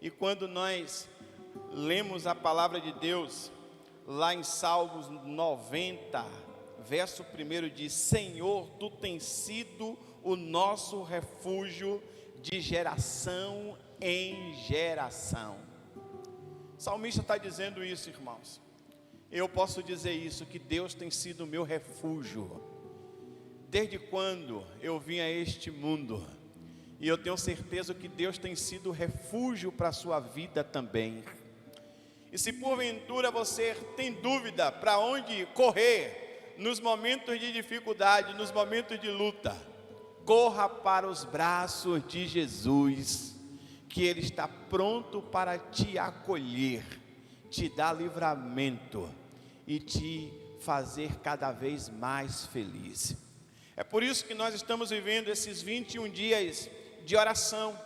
E quando nós lemos a palavra de Deus, lá em Salmos 90, verso 1 diz: Senhor, Tu tens sido o nosso refúgio de geração em geração. O salmista está dizendo isso, irmãos. Eu posso dizer isso, que Deus tem sido o meu refúgio. Desde quando eu vim a este mundo, e eu tenho certeza que Deus tem sido refúgio para a sua vida também. E se porventura você tem dúvida para onde correr, nos momentos de dificuldade, nos momentos de luta, corra para os braços de Jesus, que Ele está pronto para te acolher, te dar livramento e te fazer cada vez mais feliz. É por isso que nós estamos vivendo esses 21 dias de oração.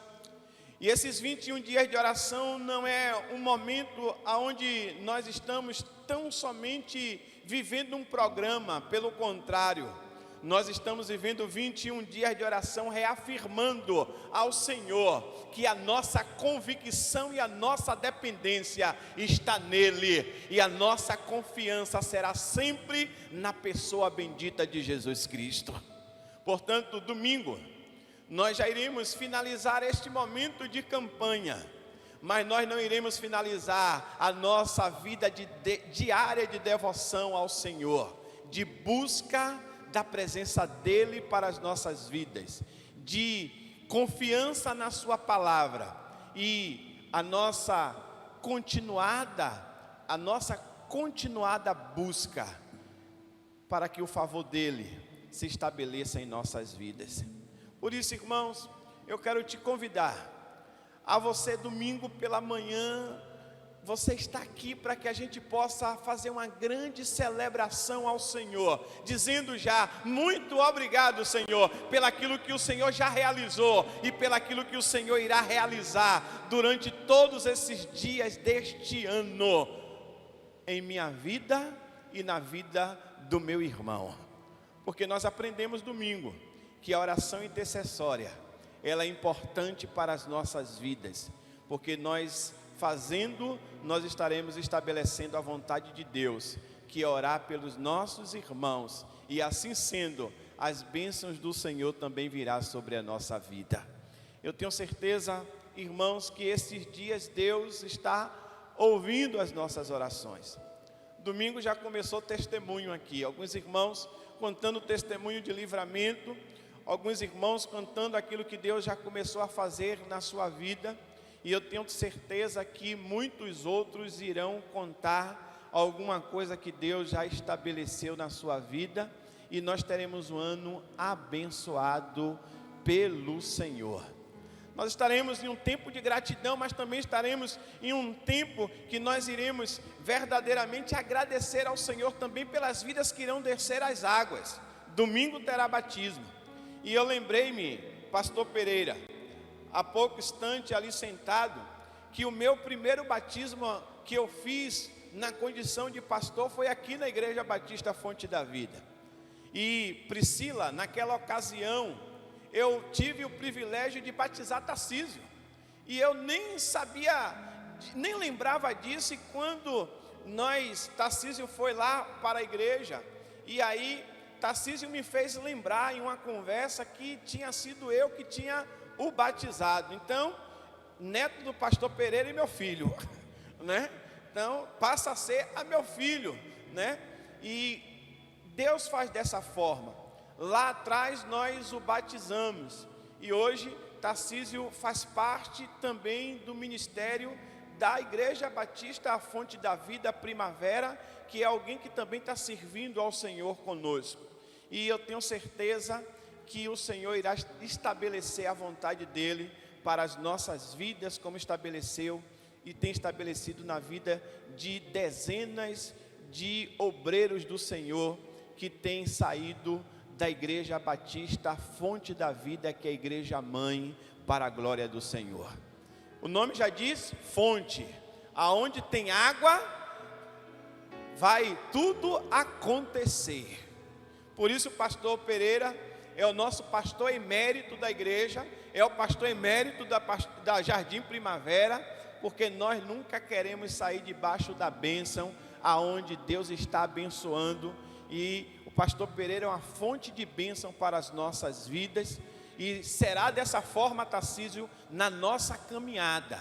E esses 21 dias de oração não é um momento onde nós estamos tão somente vivendo um programa, pelo contrário, nós estamos vivendo 21 dias de oração reafirmando ao Senhor que a nossa convicção e a nossa dependência está nele, e a nossa confiança será sempre na pessoa bendita de Jesus Cristo. Portanto, domingo, nós já iremos finalizar este momento de campanha, mas nós não iremos finalizar a nossa vida diária de devoção ao Senhor, de busca da presença dEle para as nossas vidas, de confiança na sua palavra, e a nossa continuada busca para que o favor dEle se estabeleça em nossas vidas. Por isso, irmãos, eu quero te convidar a você, domingo pela manhã, você está aqui para que a gente possa fazer uma grande celebração ao Senhor, dizendo já: muito obrigado, Senhor, pelaquilo que o Senhor já realizou e pelaquilo que o Senhor irá realizar durante todos esses dias deste ano, em minha vida e na vida do meu irmão. Porque nós aprendemos domingo que a oração intercessória, ela é importante para as nossas vidas, porque nós estaremos estabelecendo a vontade de Deus, que é orar pelos nossos irmãos, e assim sendo, as bênçãos do Senhor também virá sobre a nossa vida. Eu tenho certeza, irmãos, que esses dias Deus está ouvindo as nossas orações. Domingo já começou testemunho aqui, alguns irmãos contando testemunho de livramento, alguns irmãos contando aquilo que Deus já começou a fazer na sua vida, e eu tenho certeza que muitos outros irão contar alguma coisa que Deus já estabeleceu na sua vida, e nós teremos um ano abençoado pelo Senhor. Nós estaremos em um tempo de gratidão, mas também estaremos em um tempo que nós iremos verdadeiramente agradecer ao Senhor também pelas vidas que irão descer as águas. Domingo terá batismo. E eu lembrei-me, pastor Pereira, há pouco instante ali sentado, que o meu primeiro batismo que eu fiz na condição de pastor foi aqui na Igreja Batista Fonte da Vida. E Priscila, naquela ocasião, eu tive o privilégio de batizar Tarcísio, e eu nem sabia, nem lembrava disso, e quando Tarcísio foi lá para a igreja, e aí Tarcísio me fez lembrar em uma conversa que tinha sido eu que tinha o batizado. Então, neto do pastor Pereira e meu filho, né? Então, passa a ser a meu filho, né? E Deus faz dessa forma. Lá atrás nós o batizamos, e hoje Tarcísio faz parte também do ministério da Igreja Batista, a Fonte da Vida Primavera, que é alguém que também está servindo ao Senhor conosco. E eu tenho certeza que o Senhor irá estabelecer a vontade dEle para as nossas vidas, como estabeleceu e tem estabelecido na vida de dezenas de obreiros do Senhor que têm saído da Igreja Batista Fonte da Vida, que é a igreja mãe, para a glória do Senhor. O nome já diz fonte, aonde tem água, vai tudo acontecer. Por isso o pastor Pereira é o nosso pastor emérito da igreja, é o pastor emérito da Jardim Primavera, porque nós nunca queremos sair debaixo da bênção aonde Deus está abençoando, e o pastor Pereira é uma fonte de bênção para as nossas vidas, e será dessa forma, Tarcísio, na nossa caminhada.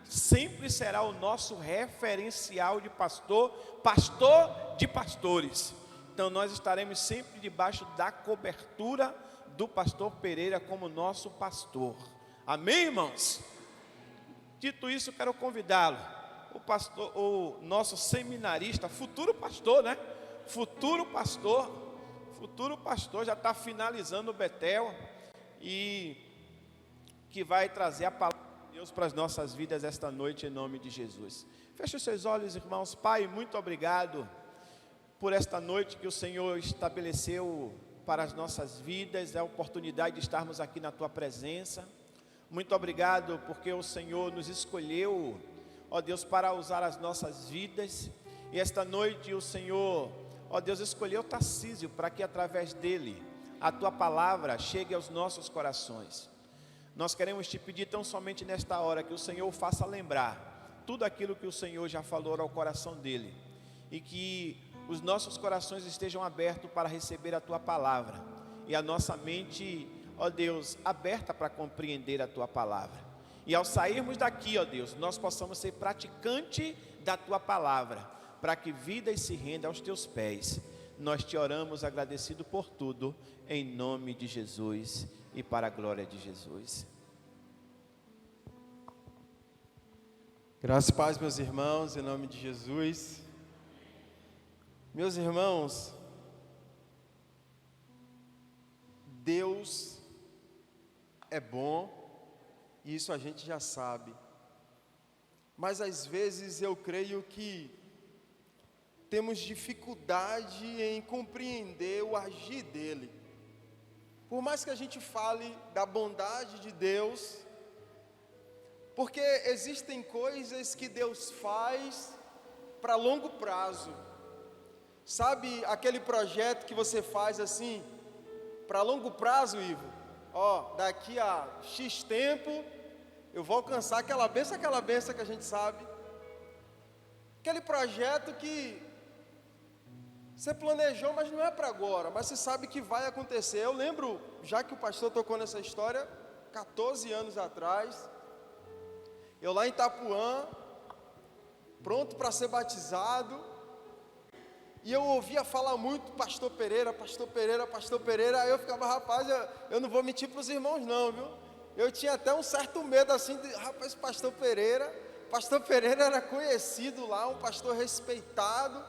Sempre será o nosso referencial de pastor, pastor de pastores. Então nós estaremos sempre debaixo da cobertura do pastor Pereira como nosso pastor. Amém, irmãos? Dito isso, quero convidá-lo, o nosso seminarista, futuro pastor, né? Futuro pastor, já está finalizando o Betel, e que vai trazer a palavra de Deus para as nossas vidas esta noite, em nome de Jesus. Feche os seus olhos, irmãos. Pai, muito obrigado por esta noite que o Senhor estabeleceu para as nossas vidas, a oportunidade de estarmos aqui na Tua presença. Muito obrigado porque o Senhor nos escolheu, ó Deus, para usar as nossas vidas, e esta noite o Senhor, ó Deus, escolheu Tarcísio para que através dele a Tua palavra chegue aos nossos corações. Nós queremos Te pedir tão somente nesta hora que o Senhor faça lembrar tudo aquilo que o Senhor já falou ao coração dele, e que os nossos corações estejam abertos para receber a Tua palavra, e a nossa mente, ó Deus, aberta para compreender a Tua palavra, e ao sairmos daqui, ó Deus, nós possamos ser praticante da Tua palavra, para que vidas se rendam aos Teus pés. Nós Te oramos agradecido por tudo, em nome de Jesus e para a glória de Jesus. Graças e paz, meus irmãos, em nome de Jesus. Meus irmãos, Deus é bom, e isso a gente já sabe, mas às vezes eu creio que temos dificuldade em compreender o agir dele. Por mais que a gente fale da bondade de Deus, porque existem coisas que Deus faz para longo prazo. Sabe aquele projeto que você faz assim, para longo prazo, Ivo? Ó, daqui a X tempo, eu vou alcançar aquela bênção que a gente sabe. Aquele projeto que você planejou, mas não é para agora, mas você sabe que vai acontecer. Eu lembro, já que o pastor tocou nessa história, 14 anos atrás, eu lá em Itapuã, pronto para ser batizado, e eu ouvia falar muito pastor Pereira, aí eu ficava, rapaz, eu não vou mentir para os irmãos não, viu? Eu tinha até um certo medo assim, rapaz, pastor Pereira era conhecido lá, um pastor respeitado.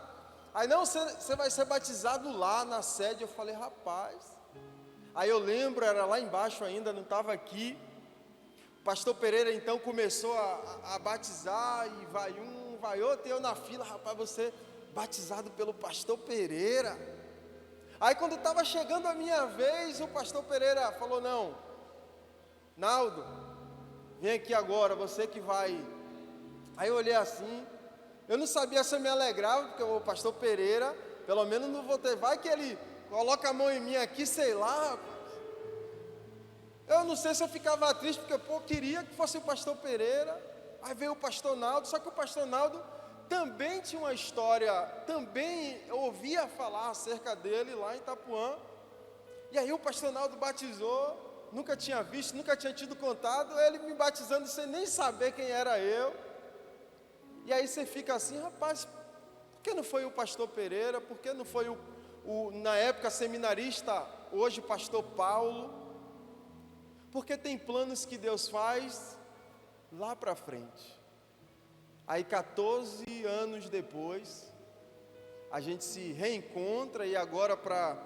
Aí não, você vai ser batizado lá na sede. Eu falei, rapaz. Aí eu lembro, era lá embaixo ainda, não estava aqui. O pastor Pereira então começou a batizar, e vai um, vai outro, e eu na fila, rapaz, você batizado pelo pastor Pereira. Aí quando estava chegando a minha vez, o pastor Pereira falou, não, Naldo, vem aqui agora, você que vai. Aí eu olhei assim, eu não sabia se eu me alegrava, porque o pastor Pereira, pelo menos não vou ter, vai que ele coloca a mão em mim aqui, sei lá, rapaz. Eu não sei se eu ficava triste, porque eu queria que fosse o pastor Pereira. Aí veio o pastor Naldo, só que o pastor Naldo também tinha uma história, também eu ouvia falar acerca dele lá em Itapuã. E aí o pastor Naldo batizou, nunca tinha visto, nunca tinha tido contato, ele me batizando sem nem saber quem era eu. E aí você fica assim, rapaz, por que não foi o pastor Pereira? Por que não foi na época seminarista, hoje pastor Paulo? Porque tem planos que Deus faz lá para frente. Aí 14 anos depois, a gente se reencontra, e agora para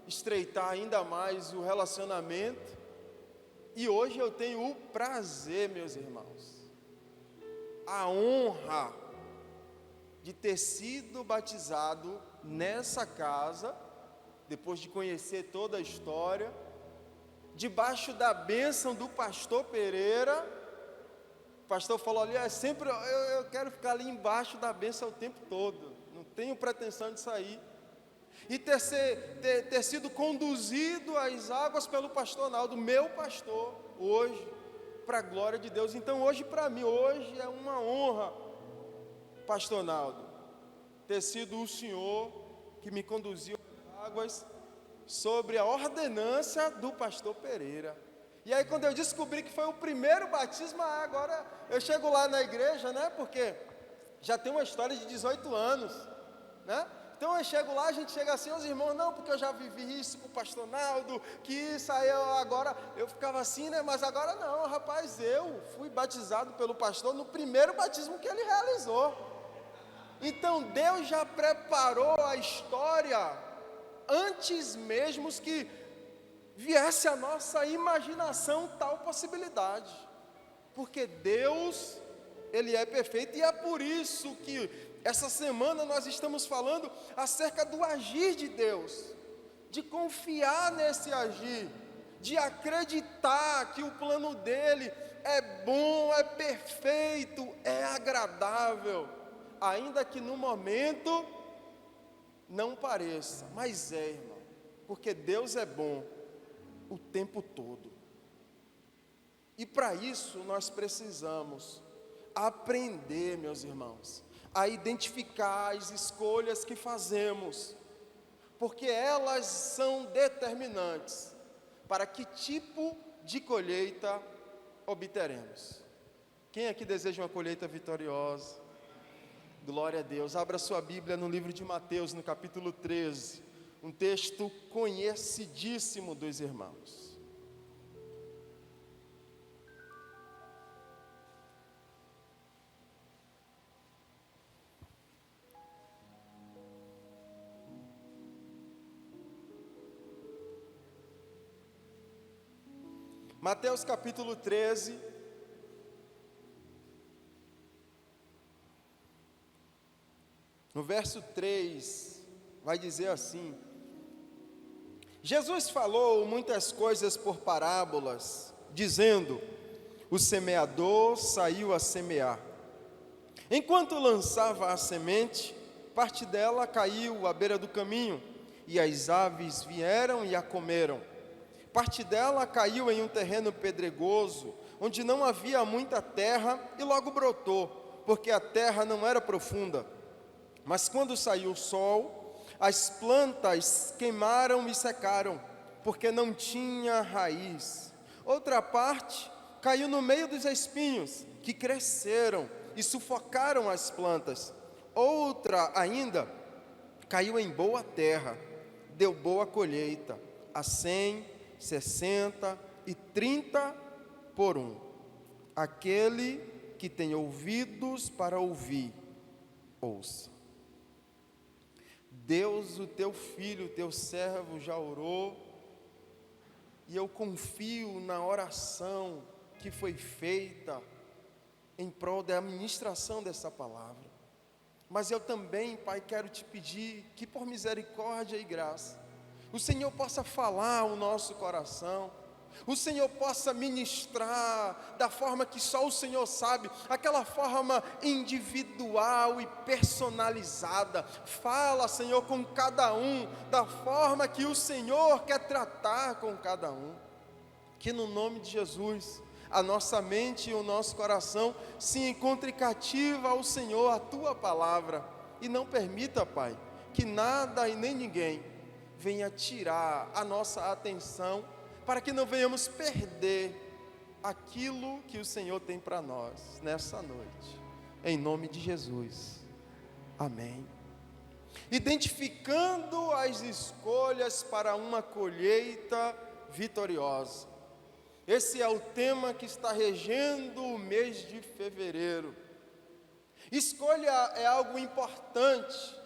estreitar ainda mais o relacionamento. E hoje eu tenho o prazer, meus irmãos, a honra de ter sido batizado nessa casa, depois de conhecer toda a história, debaixo da bênção do pastor Pereira. O pastor falou ali, sempre eu quero ficar ali embaixo da bênção o tempo todo, não tenho pretensão de sair. E ter sido conduzido às águas pelo pastor Naldo, meu pastor, hoje, para a glória de Deus. Então hoje para mim, hoje é uma honra, pastor Naldo, ter sido o senhor que me conduziu às águas sobre a ordenança do pastor Pereira. E aí quando eu descobri que foi o primeiro batismo, agora eu chego lá na igreja, né, porque já tem uma história de 18 anos, né? Então eu chego lá, a gente chega assim, os irmãos, não, porque eu já vivi isso com o pastor Naldo, que isso aí agora, eu ficava assim, né, mas agora não, rapaz, eu fui batizado pelo pastor no primeiro batismo que ele realizou. Então Deus já preparou a história antes mesmo que viesse à nossa imaginação tal possibilidade, porque Deus, Ele é perfeito, e é por isso que essa semana nós estamos falando acerca do agir de Deus, de confiar nesse agir, de acreditar que o plano dEle é bom, é perfeito, é agradável, ainda que no momento não pareça, mas é, irmão, porque Deus é bom o tempo todo. E para isso nós precisamos aprender, meus irmãos, a identificar as escolhas que fazemos, porque elas são determinantes para que tipo de colheita obteremos. Quem aqui deseja uma colheita vitoriosa? Glória a Deus. Abra sua Bíblia no livro de Mateus, no capítulo 13, um texto conhecidíssimo dos irmãos. Mateus capítulo 13, no verso 3, vai dizer assim: Jesus falou muitas coisas por parábolas, dizendo: o semeador saiu a semear. Enquanto lançava a semente, parte dela caiu à beira do caminho, e as aves vieram e a comeram. Parte dela caiu em um terreno pedregoso, onde não havia muita terra, e logo brotou, porque a terra não era profunda. Mas quando saiu o sol, as plantas queimaram e secaram, porque não tinha raiz. Outra parte caiu no meio dos espinhos, que cresceram e sufocaram as plantas. Outra ainda caiu em boa terra, deu boa colheita, a 100, 60 e 30 por 1. Aquele que tem ouvidos para ouvir, ouça. Deus, o teu filho, o teu servo já orou, e eu confio na oração que foi feita em prol da administração dessa palavra. Mas eu também, Pai, quero te pedir que por misericórdia e graça, o Senhor possa falar ao nosso coração, o Senhor possa ministrar da forma que só o Senhor sabe, aquela forma individual e personalizada. Fala, Senhor, com cada um, da forma que o Senhor quer tratar com cada um. Que no nome de Jesus, a nossa mente e o nosso coração se encontre cativa ao Senhor, a Tua palavra, e não permita, Pai, que nada e nem ninguém venha tirar a nossa atenção, para que não venhamos perder aquilo que o Senhor tem para nós nessa noite, em nome de Jesus, amém. Identificando as escolhas para uma colheita vitoriosa, esse é o tema que está regendo o mês de fevereiro. Escolha é algo importante,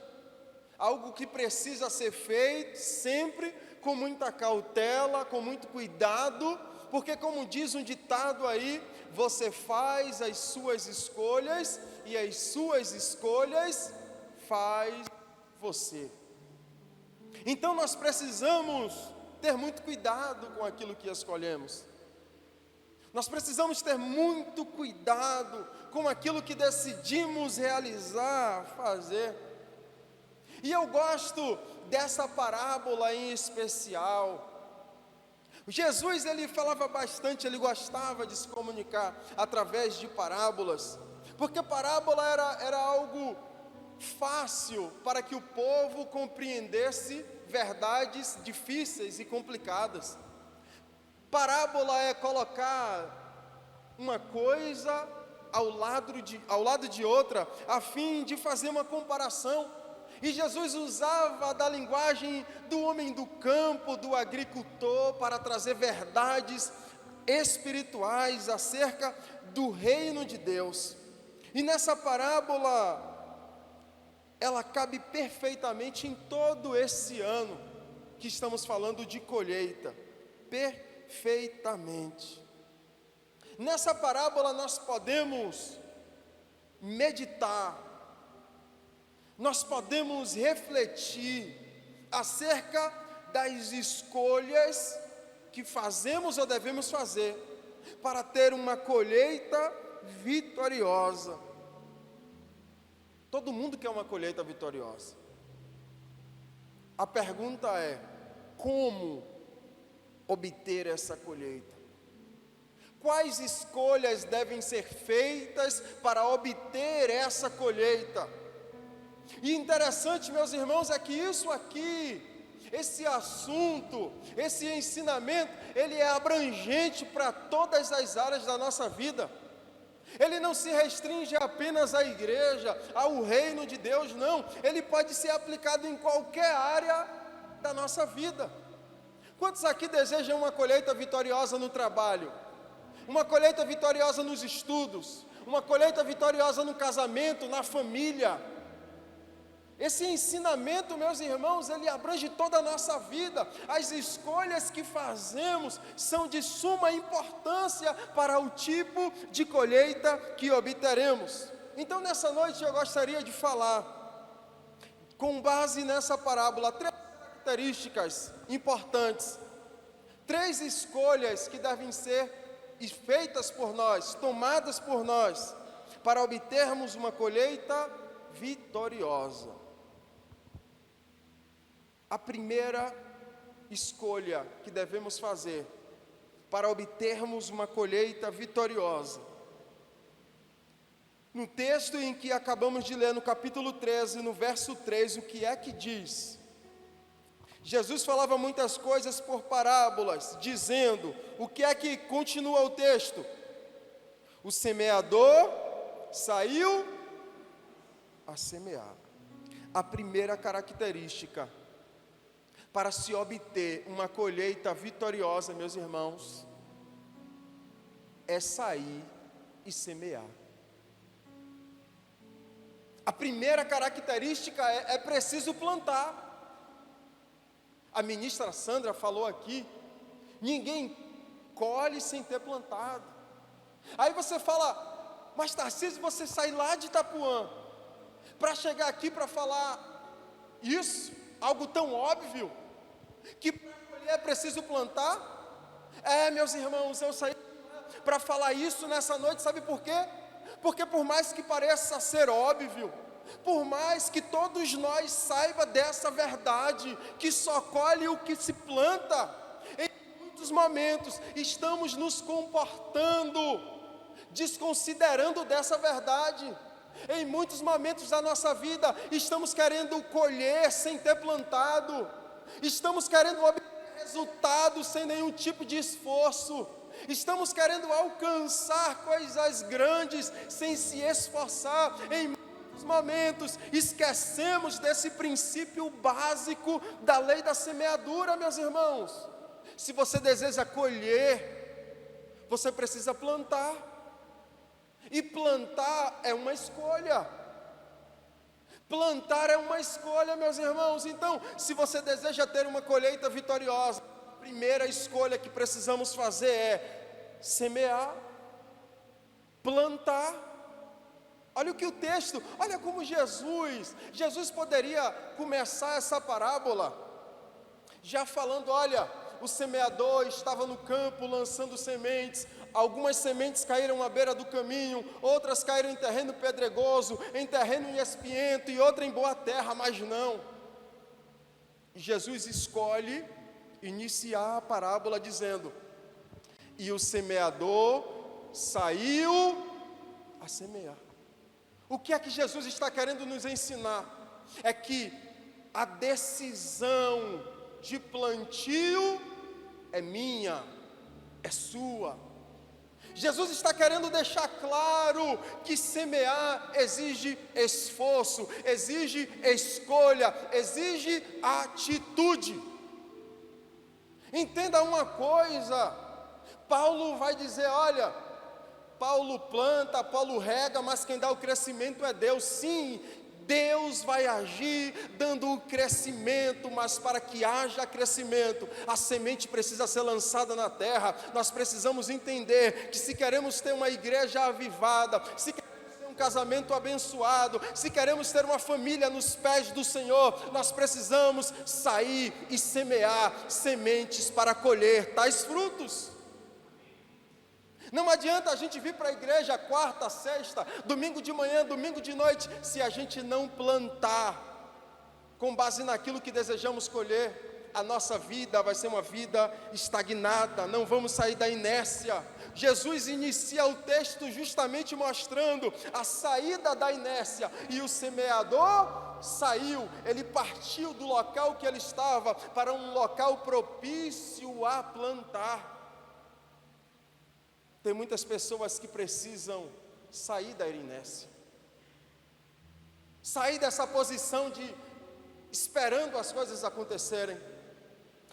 algo que precisa ser feito sempre com muita cautela, com muito cuidado, porque como diz um ditado aí, você faz as suas escolhas e as suas escolhas faz você. Então nós precisamos ter muito cuidado com aquilo que escolhemos. Nós precisamos ter muito cuidado com aquilo que decidimos realizar, fazer. E eu gosto dessa parábola em especial, Jesus, ele falava bastante, ele gostava de se comunicar através de parábolas, porque parábola era algo fácil para que o povo compreendesse verdades difíceis e complicadas. Parábola é colocar uma coisa ao lado de outra, a fim de fazer uma comparação. E Jesus usava da linguagem do homem do campo, do agricultor, para trazer verdades espirituais acerca do reino de Deus. E nessa parábola, ela cabe perfeitamente em todo esse ano que estamos falando de colheita. Perfeitamente. Nessa parábola nós podemos meditar, nós podemos refletir acerca das escolhas que fazemos ou devemos fazer para ter uma colheita vitoriosa. Todo mundo quer uma colheita vitoriosa. A pergunta é: como obter essa colheita? Quais escolhas devem ser feitas para obter essa colheita? E interessante, meus irmãos, é que isso aqui, esse assunto, esse ensinamento, ele é abrangente para todas as áreas da nossa vida. Ele não se restringe apenas à igreja, ao reino de Deus, não. Ele pode ser aplicado em qualquer área da nossa vida. Quantos aqui desejam uma colheita vitoriosa no trabalho? Uma colheita vitoriosa nos estudos? Uma colheita vitoriosa no casamento, na família? Esse ensinamento, meus irmãos, ele abrange toda a nossa vida. As escolhas que fazemos são de suma importância para o tipo de colheita que obteremos. Então, nessa noite eu gostaria de falar, com base nessa parábola, 3 características importantes, 3 escolhas que devem ser feitas por nós, tomadas por nós, para obtermos uma colheita vitoriosa. A primeira escolha que devemos fazer para obtermos uma colheita vitoriosa, no texto em que acabamos de ler, no capítulo 13, no verso 3, o que é que diz? Jesus falava muitas coisas por parábolas, dizendo, o que é que continua o texto? O semeador saiu a semear. A primeira característica para se obter uma colheita vitoriosa, meus irmãos, é sair e semear. A primeira característica é preciso plantar. A ministra Sandra falou aqui, ninguém colhe sem ter plantado. Aí você fala, mas Tarcísio, você sai lá de Itapuã para chegar aqui para falar isso, algo tão óbvio, que para colher é preciso plantar? Meus irmãos, eu saí para falar isso nessa noite, sabe por quê? Porque por mais que pareça ser óbvio, por mais que todos nós saiba dessa verdade, que só colhe o que se planta, em muitos momentos estamos nos comportando, desconsiderando dessa verdade. Em muitos momentos da nossa vida, estamos querendo colher sem ter plantado, estamos querendo obter resultados sem nenhum tipo de esforço, estamos querendo alcançar coisas grandes sem se esforçar. Em muitos momentos, esquecemos desse princípio básico da lei da semeadura, meus irmãos. Se você deseja colher, você precisa plantar. E plantar é uma escolha. Plantar é uma escolha, meus irmãos. Então, se você deseja ter uma colheita vitoriosa, a primeira escolha que precisamos fazer é semear, plantar. Olha o que o texto, olha como Jesus poderia começar essa parábola já falando, olha, o semeador estava no campo lançando sementes. Algumas sementes caíram à beira do caminho, outras caíram em terreno pedregoso, em terreno espinhento e outra em boa terra, mas não. Jesus escolhe iniciar a parábola dizendo: e o semeador saiu a semear. O que é que Jesus está querendo nos ensinar? É que a decisão de plantio é minha, é sua. Jesus está querendo deixar claro que semear exige esforço, exige escolha, exige atitude. Entenda uma coisa, Paulo vai dizer: olha, Paulo planta, Paulo rega, mas quem dá o crescimento é Deus. Sim, Deus vai agir dando o crescimento, mas para que haja crescimento, a semente precisa ser lançada na terra. Nós precisamos entender que se queremos ter uma igreja avivada, se queremos ter um casamento abençoado, se queremos ter uma família nos pés do Senhor, nós precisamos sair e semear sementes para colher tais frutos. Não adianta a gente vir para a igreja quarta, sexta, domingo de manhã, domingo de noite, se a gente não plantar com base naquilo que desejamos colher. A nossa vida vai ser uma vida estagnada, não vamos sair da inércia. Jesus inicia o texto justamente mostrando a saída da inércia, e o semeador saiu, ele partiu do local que ele estava para um local propício a plantar. Tem muitas pessoas que precisam sair da inércia, sair dessa posição de esperando as coisas acontecerem,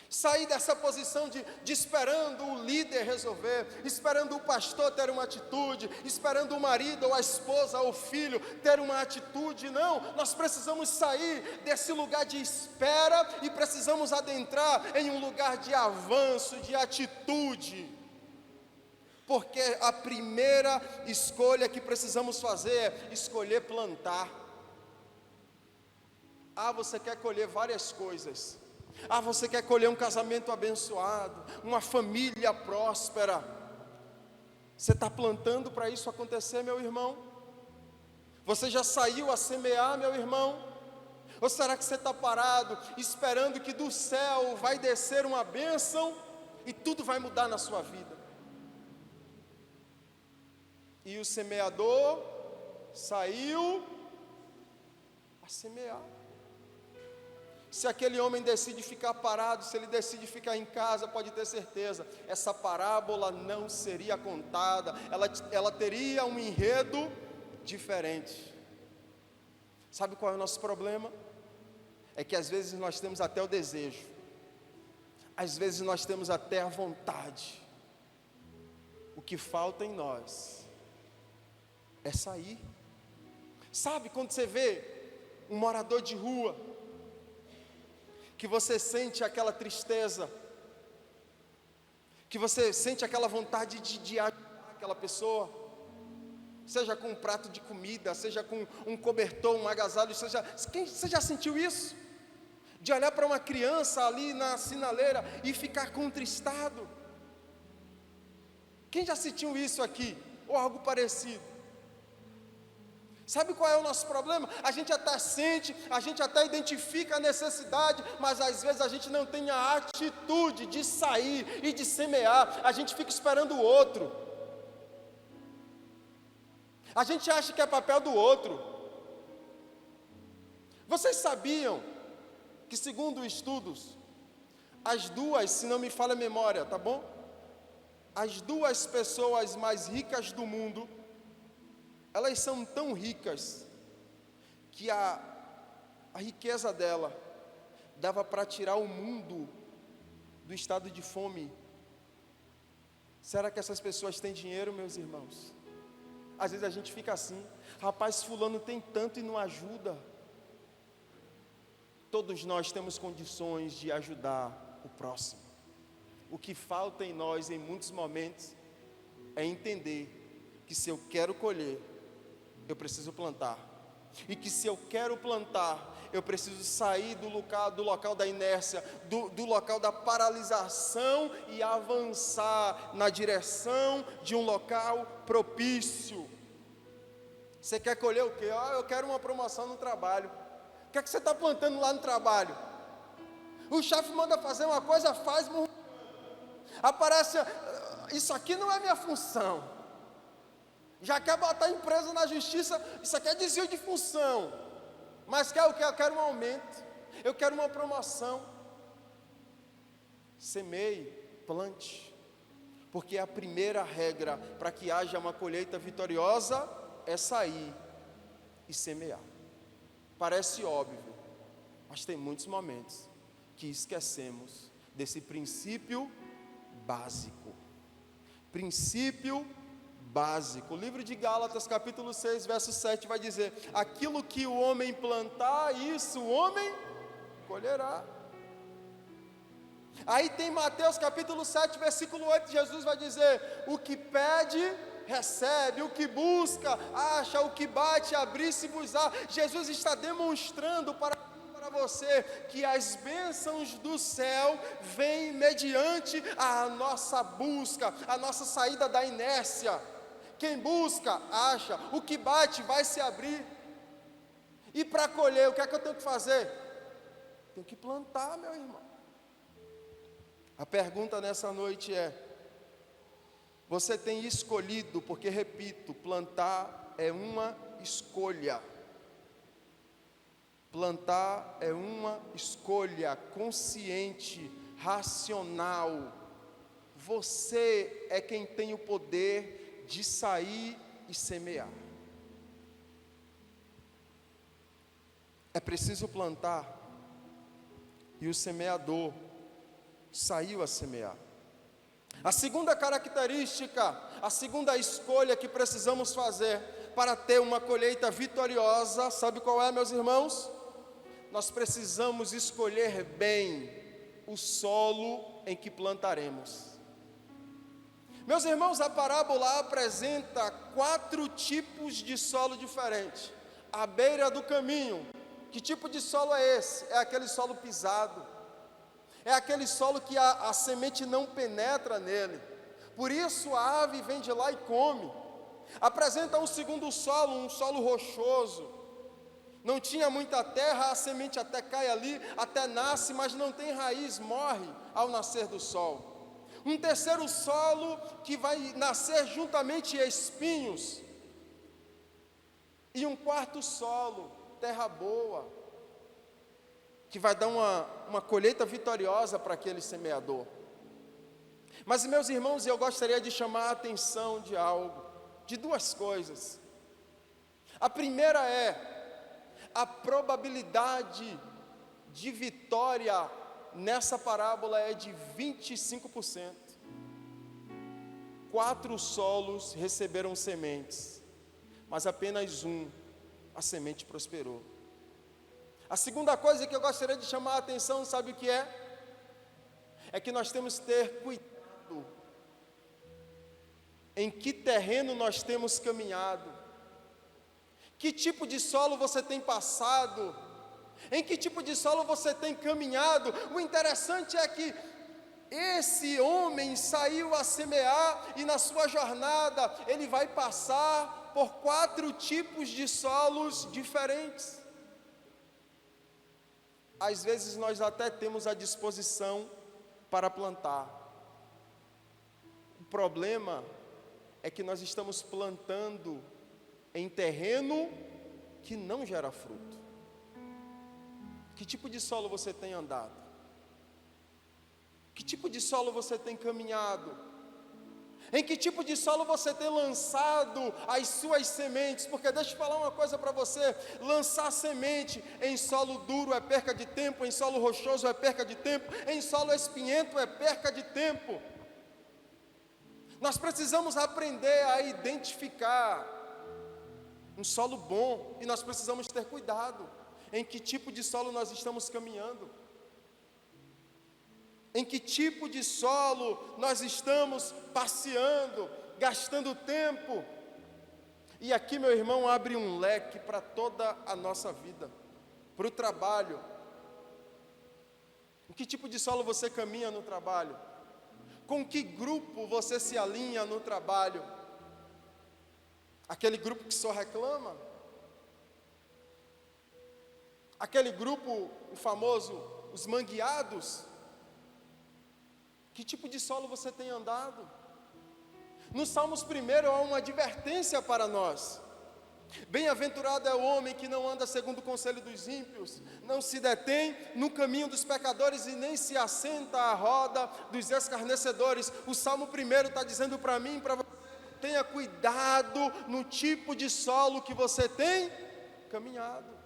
sair dessa posição de esperando o líder resolver, esperando o pastor ter uma atitude, esperando o marido ou a esposa ou o filho ter uma atitude. Não, nós precisamos sair desse lugar de espera e precisamos adentrar em um lugar de avanço, de atitude. Porque a primeira escolha que precisamos fazer é escolher plantar. Você quer colher várias coisas. Você quer colher um casamento abençoado, uma família próspera. Você está plantando para isso acontecer, meu irmão? Você já saiu a semear, meu irmão? Ou será que você está parado, esperando que do céu vai descer uma bênção e tudo vai mudar na sua vida? E o semeador saiu a semear. Se aquele homem decide ficar parado, se ele decide ficar em casa, pode ter certeza, essa parábola não seria contada, ela teria um enredo diferente. Sabe qual é o nosso problema? É que às vezes nós temos até o desejo, às vezes nós temos até a vontade, o que falta em nós é sair. Sabe quando você vê um morador de rua, que você sente aquela tristeza, que você sente aquela vontade de ajudar aquela pessoa, seja com um prato de comida, seja com um cobertor, um agasalho, você já sentiu isso? De olhar para uma criança ali na sinaleira e ficar contristado? Quem já sentiu isso aqui? Ou algo parecido? Sabe qual é o nosso problema? A gente até sente, a gente até identifica a necessidade, mas às vezes a gente não tem a atitude de sair e de semear. A gente fica esperando o outro. A gente acha que é papel do outro. Vocês sabiam que, segundo estudos, as duas, se não me falha a memória, tá bom? As duas pessoas mais ricas do mundo, elas são tão ricas que a riqueza dela dava para tirar o mundo do estado de fome. Será que essas pessoas têm dinheiro, meus irmãos? Às vezes a gente fica assim: rapaz, fulano tem tanto e não ajuda. Todos nós temos condições de ajudar o próximo. O que falta em nós em muitos momentos é entender que se eu quero colher, eu preciso plantar, e que se eu quero plantar, eu preciso sair do local da inércia, do local da paralisação e avançar na direção de um local propício. Você quer colher o quê? Eu quero uma promoção no trabalho. O que é que você está plantando lá no trabalho? O chefe manda fazer uma coisa, faz murmurando. Aparece, isso aqui não é minha função. Já quer botar a empresa na justiça, isso aqui é desvio de função. Mas quer o quê? Eu quero um aumento, eu quero uma promoção. Semeie, plante. Porque a primeira regra para que haja uma colheita vitoriosa é sair e semear. Parece óbvio, mas tem muitos momentos que esquecemos desse princípio básico. Princípio básico. O livro de Gálatas, capítulo 6, verso 7 vai dizer: aquilo que o homem plantar, isso o homem colherá. Aí tem Mateus capítulo 7, versículo 8, Jesus vai dizer: o que pede, recebe, o que busca, acha, o que bate, abrir-se-vos-á. Jesus está demonstrando para você que as bênçãos do céu vêm mediante a nossa busca, a nossa saída da inércia. Quem busca, acha, o que bate, vai se abrir. E para colher, o que é que eu tenho que fazer? Tenho que plantar, meu irmão. A pergunta nessa noite é: você tem escolhido? Porque, repito, plantar é uma escolha. Plantar é uma escolha consciente, racional. Você é quem tem o poder de sair e semear. É preciso plantar, e o semeador saiu a semear. A segunda característica, a segunda escolha que precisamos fazer para ter uma colheita vitoriosa, sabe qual é, meus irmãos? Nós precisamos escolher bem o solo em que plantaremos. Meus irmãos, a parábola apresenta 4 tipos de solo diferentes. À beira do caminho, que tipo de solo é esse? É aquele solo pisado. É aquele solo que a semente não penetra nele. Por isso a ave vem de lá e come. Apresenta um segundo solo, um solo rochoso. Não tinha muita terra, a semente até cai ali, até nasce, mas não tem raiz, morre ao nascer do sol. Um terceiro solo que vai nascer juntamente espinhos. E um quarto solo, terra boa, que vai dar uma colheita vitoriosa para aquele semeador. Mas, meus irmãos, eu gostaria de chamar a atenção de algo, de 2 coisas. A primeira é: a probabilidade de vitória nessa parábola é de 25%. 4 solos receberam sementes, mas apenas a semente prosperou. A segunda coisa que eu gostaria de chamar a atenção, sabe o que é? É que nós temos que ter cuidado em que terreno nós temos caminhado. Que tipo de solo você tem passado? Em que tipo de solo você tem caminhado? O interessante é que esse homem saiu a semear e na sua jornada ele vai passar por 4 tipos de solos diferentes. Às vezes nós até temos a disposição para plantar. O problema é que nós estamos plantando em terreno que não gera fruto. Que tipo de solo você tem andado? Que tipo de solo você tem caminhado? Em que tipo de solo você tem lançado as suas sementes? Porque deixa eu falar uma coisa para você: lançar semente em solo duro é perca de tempo, em solo rochoso é perca de tempo, em solo espinhento é perca de tempo. Nós precisamos aprender a identificar um solo bom, e nós precisamos ter cuidado em que tipo de solo nós estamos caminhando. Em que tipo de solo nós estamos passeando, gastando tempo. E aqui, meu irmão, abre um leque para toda a nossa vida, para o trabalho. Em que tipo de solo você caminha no trabalho? Com que grupo você se alinha no trabalho? Aquele grupo que só reclama? Aquele grupo, o famoso os mangueados? Que tipo de solo você tem andado? No Salmos 1 há uma advertência para nós. Bem-aventurado é o homem que não anda segundo o conselho dos ímpios, não se detém no caminho dos pecadores e nem se assenta à roda dos escarnecedores. O Salmo 1 está dizendo para mim e para você: tenha cuidado no tipo de solo que você tem caminhado,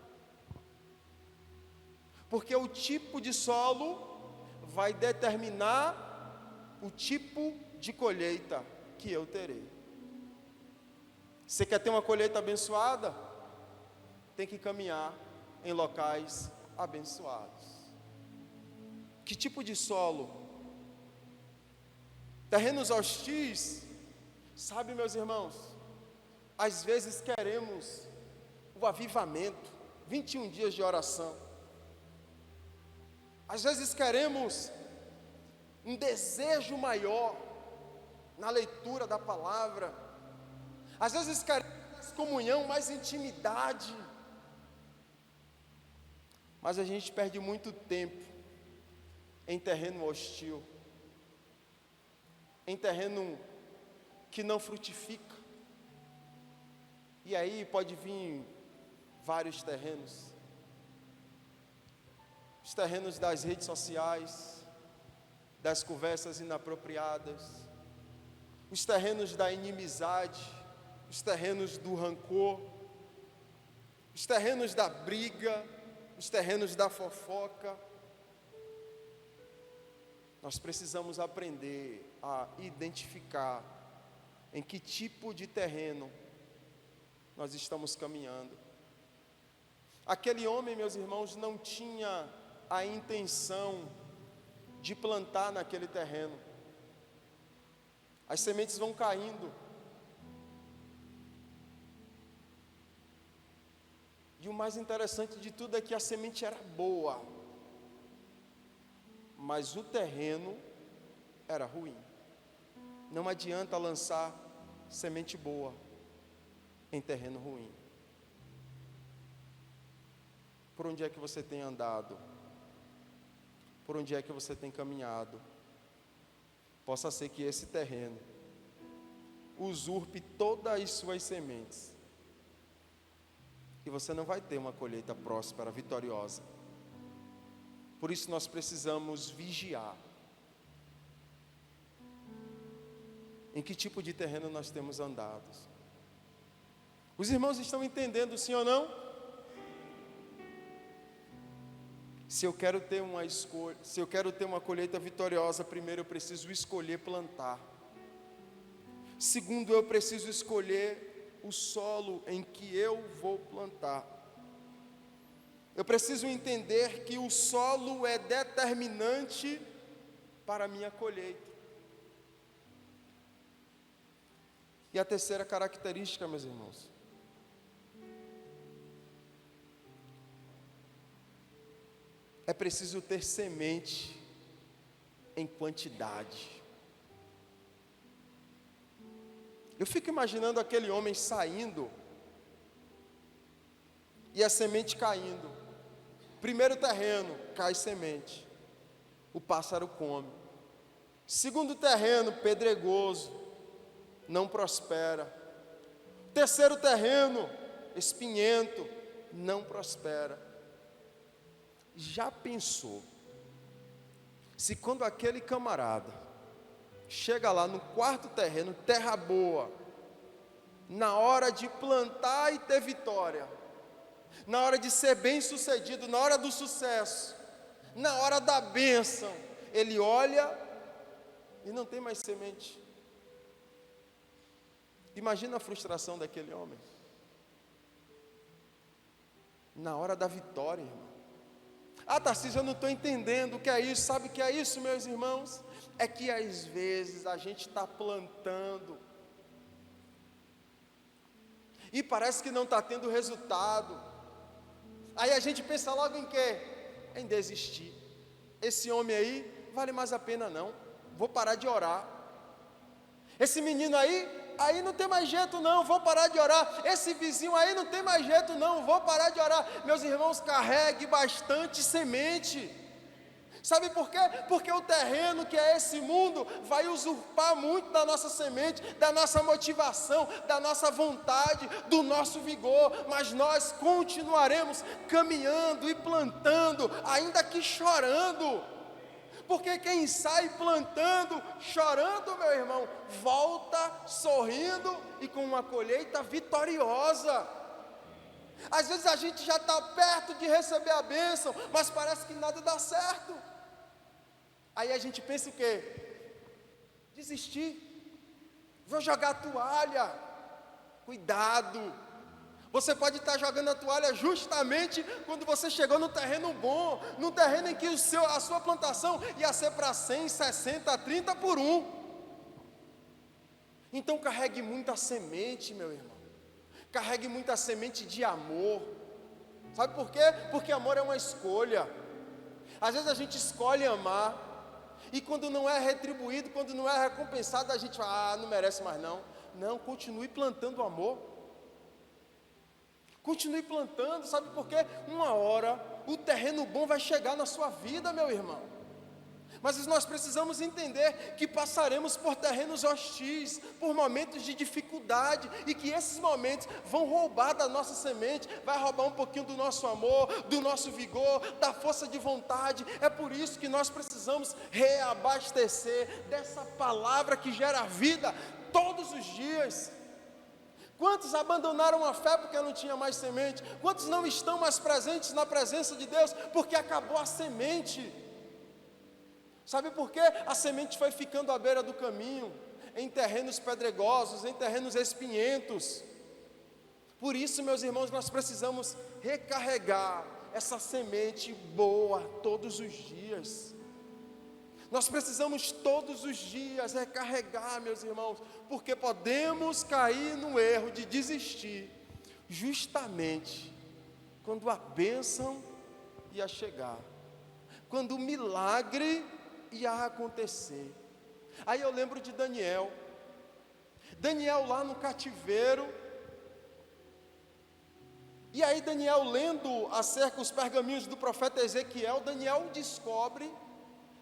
porque o tipo de solo vai determinar o tipo de colheita que eu terei. Você quer ter uma colheita abençoada? Tem que caminhar em locais abençoados. Que tipo de solo? Terrenos hostis. Sabe, meus irmãos, às vezes queremos o avivamento, 21 dias de oração. Às vezes queremos um desejo maior na leitura da palavra. Às vezes queremos mais comunhão, mais intimidade. Mas a gente perde muito tempo em terreno hostil, em terreno que não frutifica. E aí pode vir vários terrenos. Os terrenos das redes sociais, das conversas inapropriadas, os terrenos da inimizade, os terrenos do rancor, os terrenos da briga, os terrenos da fofoca. Nós precisamos aprender a identificar em que tipo de terreno nós estamos caminhando. Aquele homem, meus irmãos, não tinha a intenção de plantar naquele terreno. As sementes vão caindo. E o mais interessante de tudo é que a semente era boa, mas o terreno era ruim. Não adianta lançar semente boa em terreno ruim. Por onde é que você tem andado? Por onde é que você tem caminhado? Possa ser que esse terreno usurpe todas as suas sementes, e você não vai ter uma colheita próspera, vitoriosa. Por isso nós precisamos vigiar. Em que tipo de terreno nós temos andado? Os irmãos estão entendendo, sim ou não? Se eu quero ter uma colheita vitoriosa, primeiro eu preciso escolher plantar. Segundo, eu preciso escolher o solo em que eu vou plantar. Eu preciso entender que o solo é determinante para a minha colheita. E a terceira característica, meus irmãos, é preciso ter semente em quantidade. Eu fico imaginando aquele homem saindo e a semente caindo. Primeiro terreno, cai semente, o pássaro come. Segundo terreno, pedregoso, não prospera. Terceiro terreno, espinhento, não prospera. Já pensou se quando aquele camarada chega lá no quarto terreno, terra boa, na hora de plantar e ter vitória, na hora de ser bem sucedido, na hora do sucesso, na hora da bênção, ele olha e não tem mais semente? Imagina a frustração daquele homem. Na hora da vitória, irmão. Ah, Tarcísio, eu não estou entendendo o que é isso. Sabe o que é isso, meus irmãos? É que às vezes a gente está plantando e parece que não está tendo resultado. Aí a gente pensa logo em quê? Em desistir. Esse homem aí, vale mais a pena não, vou parar de orar. Esse menino aí não tem mais jeito não, vou parar de orar. Esse vizinho aí não tem mais jeito não, vou parar de orar. Meus irmãos, carregue bastante semente. Sabe por quê? Porque o terreno, que é esse mundo, vai usurpar muito da nossa semente, da nossa motivação, da nossa vontade, do nosso vigor, mas nós continuaremos caminhando e plantando, ainda que chorando, porque quem sai plantando, chorando, meu irmão, volta sorrindo e com uma colheita vitoriosa. Às vezes a gente já está perto de receber a bênção, mas parece que nada dá certo. Aí a gente pensa o quê? Desistir, vou jogar a toalha. Cuidado, você pode estar jogando a toalha justamente quando você chegou no terreno bom, no terreno em que a sua plantação ia ser para 100, 60, 30 por 1. Então carregue muita semente, meu irmão, carregue muita semente de amor. Sabe por quê? Porque amor é uma escolha. Às vezes a gente escolhe amar, e quando não é retribuído, quando não é recompensado, a gente fala, não merece mais não. Não, continue plantando amor. Continue plantando, sabe por quê? Uma hora, o terreno bom vai chegar na sua vida, meu irmão. Mas nós precisamos entender que passaremos por terrenos hostis, por momentos de dificuldade, e que esses momentos vão roubar da nossa semente, vai roubar um pouquinho do nosso amor, do nosso vigor, da força de vontade. É por isso que nós precisamos reabastecer dessa palavra que gera vida todos os dias. Quantos abandonaram a fé porque não tinha mais semente? Quantos não estão mais presentes na presença de Deus porque acabou a semente? Sabe por quê? A semente foi ficando à beira do caminho, em terrenos pedregosos, em terrenos espinhentos. Por isso, meus irmãos, nós precisamos recarregar essa semente boa todos os dias. Nós precisamos todos os dias recarregar, meus irmãos, porque podemos cair no erro de desistir, justamente quando a bênção ia chegar, quando o milagre ia acontecer. Aí eu lembro de Daniel lá no cativeiro, e aí Daniel lendo acerca dos pergaminhos do profeta Ezequiel, Daniel descobre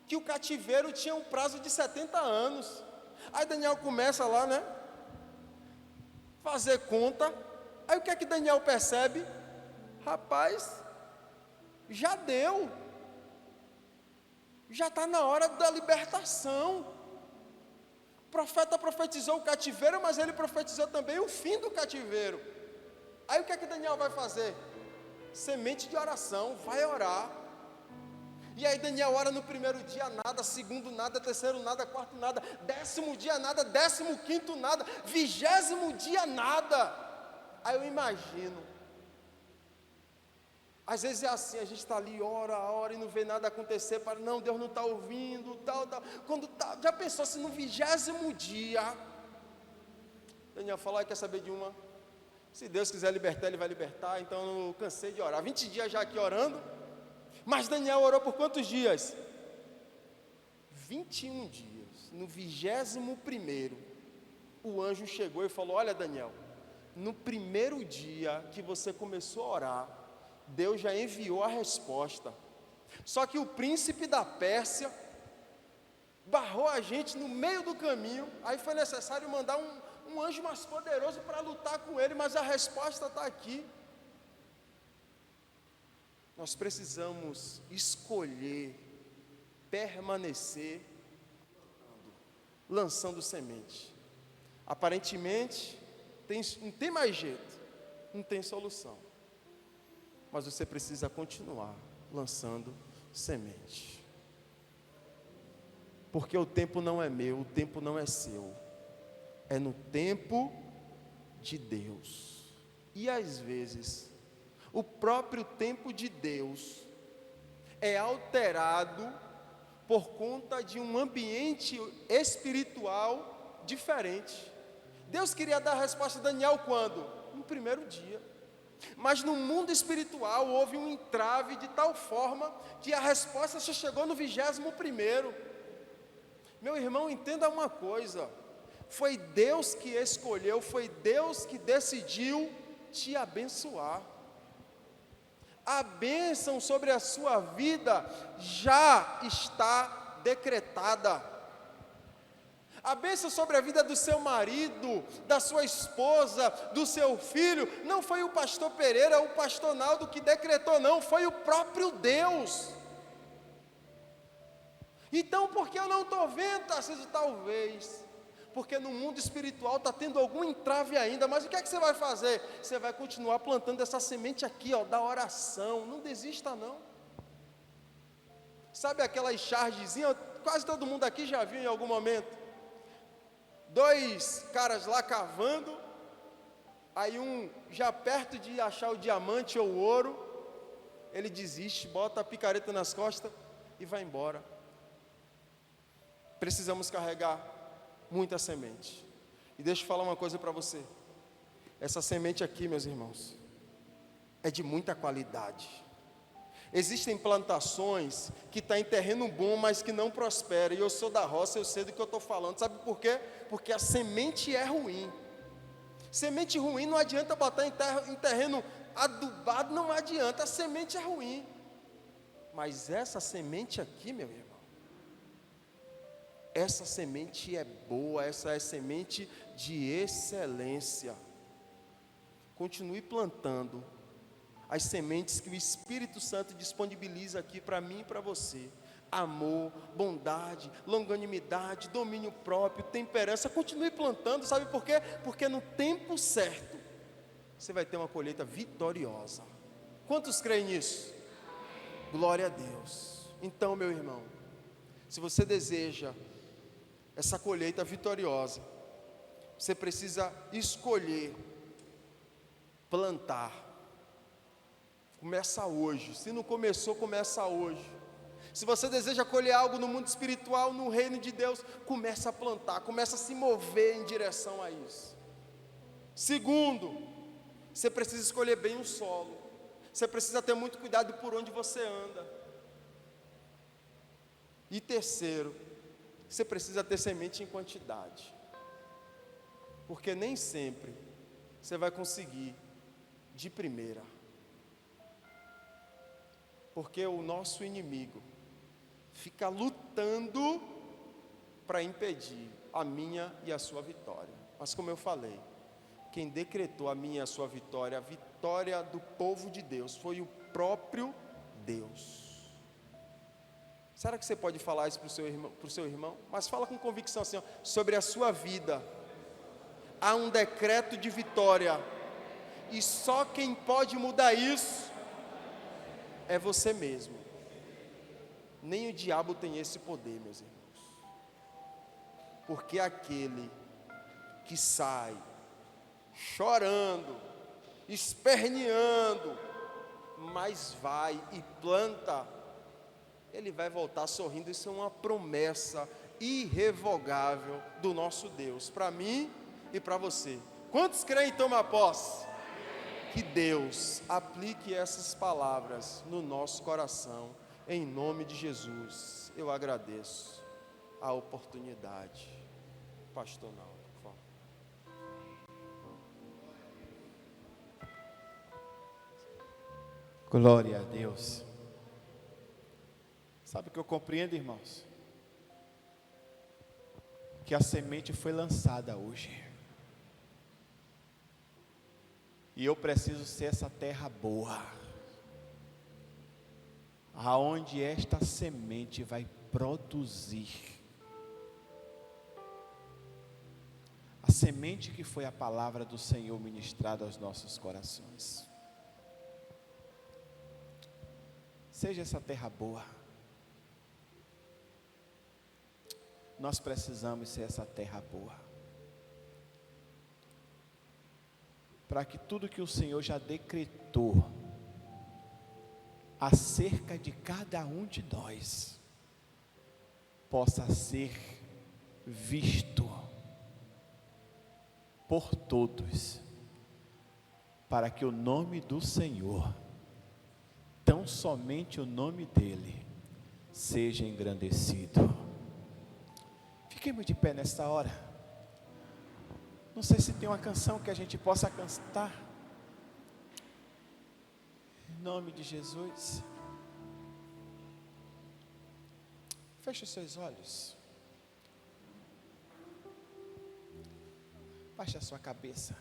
que o cativeiro tinha um prazo de 70 anos. Aí Daniel começa lá, né, fazer conta. Aí o que é que Daniel percebe? Rapaz, já deu, já está na hora da libertação. O profeta profetizou o cativeiro, mas ele profetizou também o fim do cativeiro. Aí o que é que Daniel vai fazer? Semente de oração, vai orar. E aí Daniel ora no primeiro dia nada, segundo nada, terceiro nada, quarto nada, 10º dia nada, 15º nada, 20º dia nada. Aí eu imagino, às vezes é assim, a gente está ali, ora e não vê nada acontecer, não, Deus não está ouvindo, tal. Quando tá, já pensou se no 20º dia, Daniel falou, quer saber de uma? Se Deus quiser libertar, Ele vai libertar, então eu cansei de orar, 20 dias já aqui orando. Mas Daniel orou por quantos dias? 21 dias. No 21º, o anjo chegou e falou, olha Daniel, no primeiro dia que você começou a orar, Deus já enviou a resposta. Só que o príncipe da Pérsia barrou a gente no meio do caminho. Aí foi necessário mandar um anjo mais poderoso para lutar com ele, mas a resposta está aqui. Nós precisamos escolher permanecer lançando semente. Aparentemente não tem mais jeito, não tem solução, mas você precisa continuar lançando semente, porque o tempo não é meu, o tempo não é seu, é no tempo de Deus. E às vezes o próprio tempo de Deus é alterado por conta de um ambiente espiritual diferente. Deus queria dar a resposta a Daniel quando? No primeiro dia. Mas no mundo espiritual houve um entrave de tal forma que a resposta só chegou no 21º. Meu irmão, entenda uma coisa: foi Deus que escolheu, foi Deus que decidiu te abençoar. A bênção sobre a sua vida já está decretada. A bênção sobre a vida do seu marido, da sua esposa, do seu filho, não foi o pastor Pereira, o pastor Naldo que decretou, não, foi o próprio Deus. Então, por que eu não estou vendo, Tarcísio? Talvez, porque no mundo espiritual está tendo algum entrave ainda, mas o que é que você vai fazer? Você vai continuar plantando essa semente aqui, ó, da oração, não desista não. Sabe aquelas chargezinhas, quase todo mundo aqui já viu em algum momento, 2 caras lá cavando, aí um já perto de achar o diamante ou o ouro, ele desiste, bota a picareta nas costas e vai embora. Precisamos carregar muita semente. E deixa eu falar uma coisa para você. Essa semente aqui, meus irmãos, é de muita qualidade. Existem plantações que estão em terreno bom, mas que não prosperam. E eu sou da roça, eu sei do que eu estou falando. Sabe por quê? Porque a semente é ruim. Semente ruim não adianta botar em terreno adubado, não adianta. A semente é ruim. Mas essa semente aqui, meu irmão, essa semente é boa, essa é semente de excelência. Continue plantando as sementes que o Espírito Santo disponibiliza aqui para mim e para você. Amor, bondade, longanimidade, domínio próprio, temperança. Continue plantando, sabe por quê? Porque no tempo certo, você vai ter uma colheita vitoriosa. Quantos creem nisso? Glória a Deus. Então, meu irmão, se você deseja essa colheita vitoriosa, você precisa escolher plantar. Começa hoje. Se não começou, começa hoje. Se você deseja colher algo no mundo espiritual, no reino de Deus, começa a plantar, começa a se mover em direção a isso. Segundo, você precisa escolher bem o solo. Você precisa ter muito cuidado por onde você anda. E terceiro, você precisa ter semente em quantidade. Porque nem sempre você vai conseguir de primeira. Porque o nosso inimigo fica lutando para impedir a minha e a sua vitória. Mas como eu falei, quem decretou a minha e a sua vitória, a vitória do povo de Deus, foi o próprio Deus. Será que você pode falar isso para o seu irmão? Mas fala com convicção assim, ó, sobre a sua vida. Há um decreto de vitória. E só quem pode mudar isso é você mesmo. Nem o diabo tem esse poder, meus irmãos. Porque aquele que sai chorando, esperneando, mas vai e planta, ele vai voltar sorrindo. Isso é uma promessa irrevogável do nosso Deus, para mim e para você. Quantos creem em tomar posse? Que Deus aplique essas palavras no nosso coração, em nome de Jesus. Eu agradeço a oportunidade. Pastor Naldo, por favor. Glória a Deus. Sabe o que eu compreendo, irmãos? Que a semente foi lançada hoje. E eu preciso ser essa terra boa, aonde esta semente vai produzir. A semente que foi a palavra do Senhor ministrada aos nossos corações. Seja essa terra boa. Nós precisamos ser essa terra boa. Para que tudo que o Senhor já decretou acerca de cada um de nós possa ser visto por todos, para que o nome do Senhor, tão somente o nome dele, seja engrandecido. Fiquemos de pé nesta hora. Não sei se tem uma canção que a gente possa cantar. nome de Jesus. Feche os seus olhos. Baixe a sua cabeça.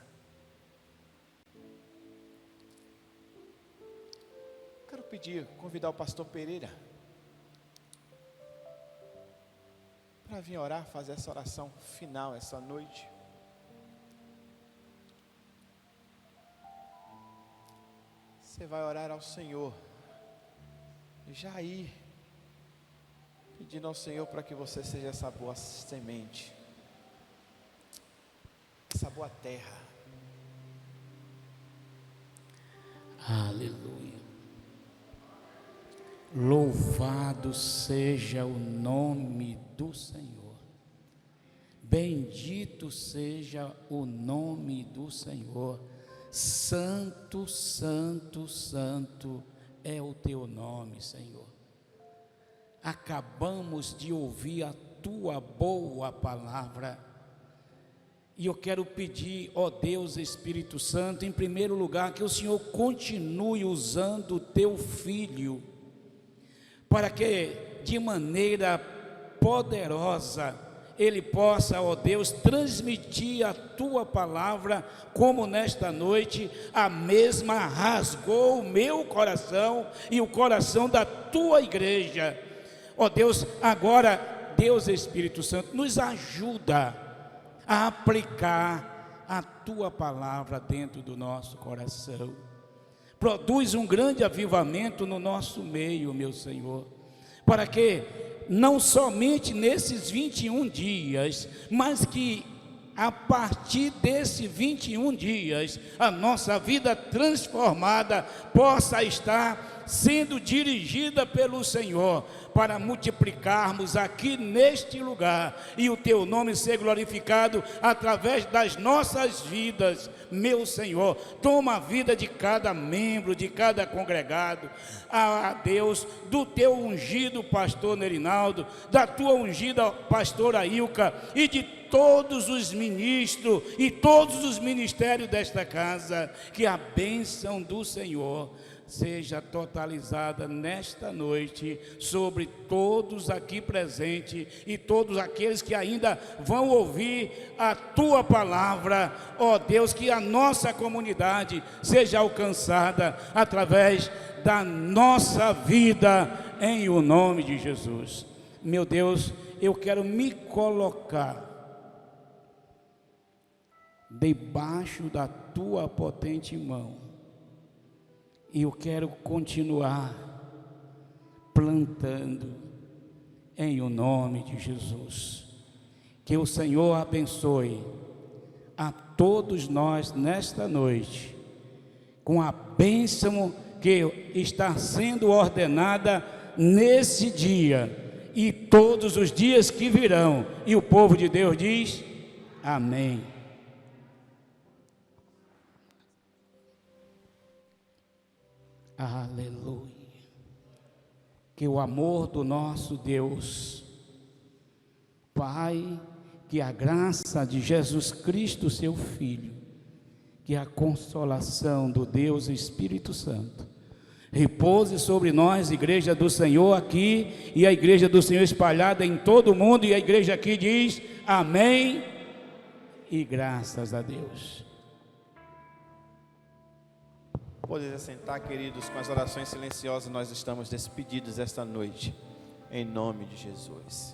Quero convidar o pastor Pereira para vir orar, fazer essa oração final essa noite. Você vai orar ao Senhor, já aí, pedindo ao Senhor para que você seja essa boa semente, essa boa terra. Aleluia. Louvado seja o nome do Senhor. Bendito seja o nome do Senhor. Santo, santo, santo é o teu nome, Senhor. Acabamos de ouvir a tua boa palavra. E eu quero pedir, ó Deus Espírito Santo, em primeiro lugar, que o Senhor continue usando o teu filho, para que de maneira poderosa ele possa, ó Deus, transmitir a tua palavra, como nesta noite a mesma rasgou o meu coração e o coração da tua igreja. Ó Deus, agora, Deus Espírito Santo, nos ajuda a aplicar a tua palavra dentro do nosso coração. Produz um grande avivamento no nosso meio, meu Senhor, para que não somente nesses 21 dias, mas que a partir desses 21 dias, a nossa vida transformada possa estar sendo dirigida pelo Senhor, para multiplicarmos aqui neste lugar, e o teu nome ser glorificado através das nossas vidas, meu Senhor. Toma a vida de cada membro, de cada congregado, Deus, do teu ungido pastor Nerinaldo, da tua ungida pastora Ilka, e de todos os ministros e todos os ministérios desta casa. Que a bênção do Senhor seja totalizada nesta noite sobre todos aqui presentes e todos aqueles que ainda vão ouvir a tua palavra. Ó Deus, que a nossa comunidade seja alcançada através da nossa vida, em o nome de Jesus. Meu Deus, eu quero me colocar debaixo da tua potente mão, e eu quero continuar plantando em o nome de Jesus. Que o Senhor abençoe a todos nós nesta noite, com a bênção que está sendo ordenada nesse dia e todos os dias que virão. E o povo de Deus diz: amém. Aleluia. Que o amor do nosso Deus Pai, que a graça de Jesus Cristo, seu Filho, que a consolação do Deus Espírito Santo repouse sobre nós, igreja do Senhor aqui, e a igreja do Senhor espalhada em todo o mundo, e a igreja aqui diz amém e graças a Deus. Poder assentar, queridos, com as orações silenciosas. Nós estamos despedidos esta noite, em nome de Jesus.